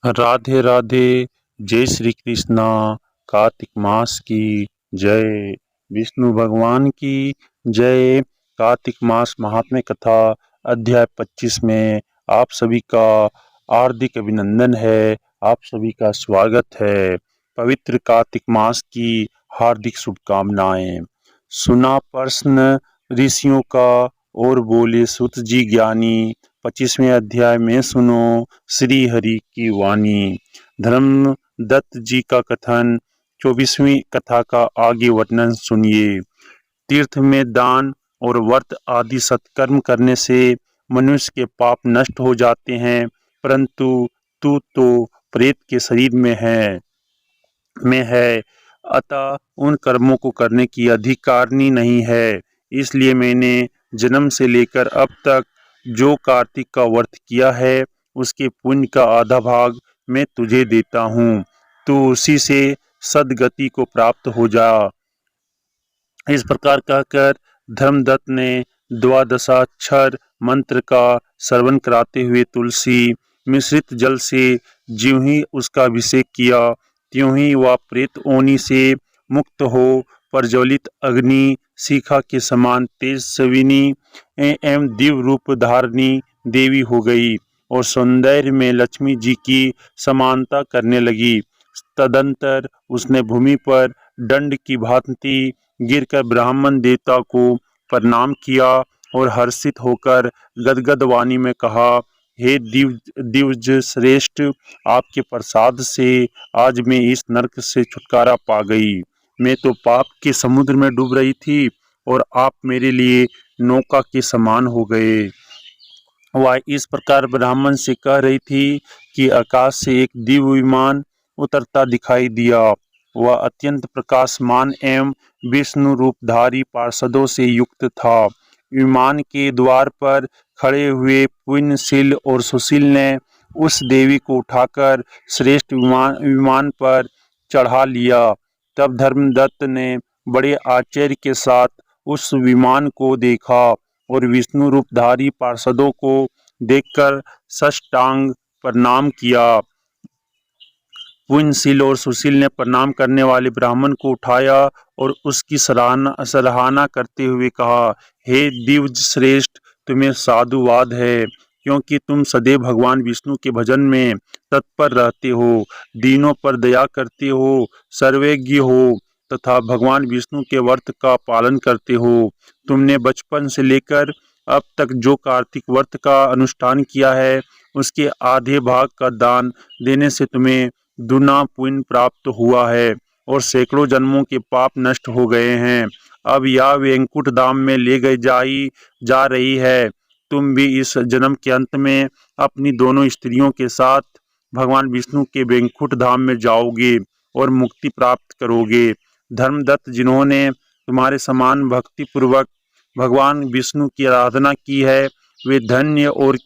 राधे राधे। जय श्री कृष्णा। कार्तिक मास की जय। विष्णु भगवान की जय। कार्तिक मास महात्म्य कथा अध्याय 25 में आप सभी का हार्दिक अभिनंदन है। आप सभी का स्वागत है। पवित्र कार्तिक मास की हार्दिक शुभकामनाएं। सुना प्रश्न ऋषियों का और बोले सुत जी ज्ञानी। 25वें अध्याय में सुनो श्री हरि की वाणी। धर्मदत्त जी का कथन। 24वीं कथा का आगे वर्णन सुनिए। तीर्थ में दान और व्रत आदि सत्कर्म करने से मनुष्य के पाप नष्ट हो जाते हैं, परंतु तू तो प्रेत के शरीर में है, अतः उन कर्मों को करने की अधिकारनी नहीं है। इसलिए मैंने जन्म से लेकर अब तक जो कार्तिक का व्रत किया है, उसके पुण्य का आधा भाग मैं तुझे देता हूँ। तू उसी से सद्गति को प्राप्त हो जा। इस प्रकार कहकर धर्मदत्त ने द्वादशाक्षर मंत्र का श्रवण कराते हुए तुलसी मिश्रित जल से ज्यों ही उसका अभिषेक किया, त्यों ही वह प्रेत ओनि से मुक्त हो प्रज्वलित अग्नि शिखा के समान तेजस्विनी एवं दिव्य रूप धारणी देवी हो गई और सौंदर्य में लक्ष्मी जी की समानता करने लगी। तदंतर उसने भूमि पर दंड की भांति गिरकर ब्राह्मण देवता को प्रणाम किया और हर्षित होकर गदगद वाणी में कहा, हे दिव्ज श्रेष्ठ, आपके प्रसाद से आज मैं इस नरक से छुटकारा पा गई। मैं तो पाप के समुद्र में डूब रही थी और आप मेरे लिए नौका के समान हो गए। वह इस प्रकार ब्राह्मण से कह रही थी कि आकाश से एक दिव्य विमान उतरता दिखाई दिया। वह अत्यंत प्रकाशमान एवं विष्णु रूपधारी पार्षदों से युक्त था। विमान के द्वार पर खड़े हुए पुण्यशील और सुशील ने उस देवी को उठाकर श्रेष्ठ विमान पर चढ़ा लिया। तब धर्मदत्त ने बड़े आश्चर्य के साथ उस विमान को देखा और विष्णु रूपधारी पार्षदों को देखकर साष्टांग प्रणाम किया। पुण्यशील और सुशील ने प्रणाम करने वाले ब्राह्मण को उठाया और उसकी सराहना करते हुए कहा, हे दिव्य श्रेष्ठ, तुम्हें साधुवाद है, क्योंकि तुम सदैव भगवान विष्णु के भजन में तत्पर रहते हो, दीनों पर दया करते हो, सर्वज्ञ हो तथा भगवान विष्णु के व्रत का पालन करते हो। तुमने बचपन से लेकर अब तक जो कार्तिक व्रत का अनुष्ठान किया है, उसके आधे भाग का दान देने से तुम्हें दुना पुण्य प्राप्त हुआ है और सैकड़ों जन्मों के पाप नष्ट हो गए हैं। अब यह वैकुंठ धाम में ले गई जा रही है। तुम भी इस जन्म के अंत में अपनी दोनों स्त्रियों के साथ भगवान विष्णु के वैकुंठ धाम में जाओगे और मुक्ति प्राप्त करोगे। धर्मदत्त, जिन्होंने तुम्हारे समान भक्ति पूर्वक भगवान विष्णु की आराधना की है, वे धन्य और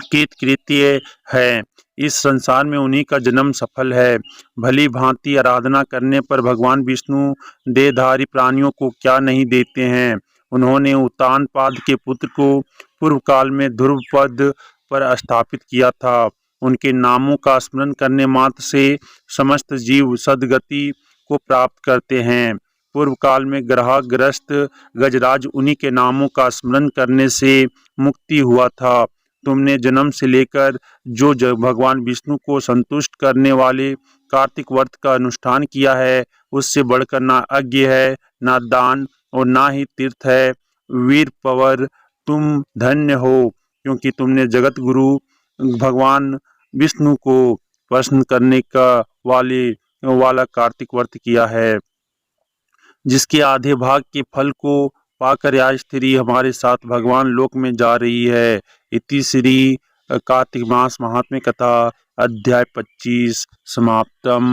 कृतकृत्य है। इस संसार में उन्हीं का जन्म सफल है। भली भांति आराधना करने पर भगवान विष्णु देहधारी प्राणियों को क्या नहीं देते हैं। उन्होंने उत्तानपाद के पुत्र को पूर्व काल में ध्रुव पद पर स्थापित किया था। उनके नामों का स्मरण करने मात्र से समस्त जीव सद्गति को प्राप्त करते हैं। पूर्व काल में ग्रहग्रस्त गजराज उन्हीं के नामों का स्मरण करने से मुक्ति हुआ था। तुमने जन्म से लेकर जो भगवान विष्णु को संतुष्ट करने वाले कार्तिक व्रत का अनुष्ठान किया है, उससे बढ़कर ना यज्ञ है, ना दान और ना ही तीर्थ है। वीर पवर, तुम धन्य हो, क्योंकि तुमने जगत गुरु भगवान विष्णु को प्रसन्न करने का वाला कार्तिक व्रत किया है, जिसके आधे भाग के फल को पाकर यह स्त्री हमारे साथ भगवान लोक में जा रही है। इति श्री कार्तिक मास महात्म्य कथा अध्याय 25 समाप्तम।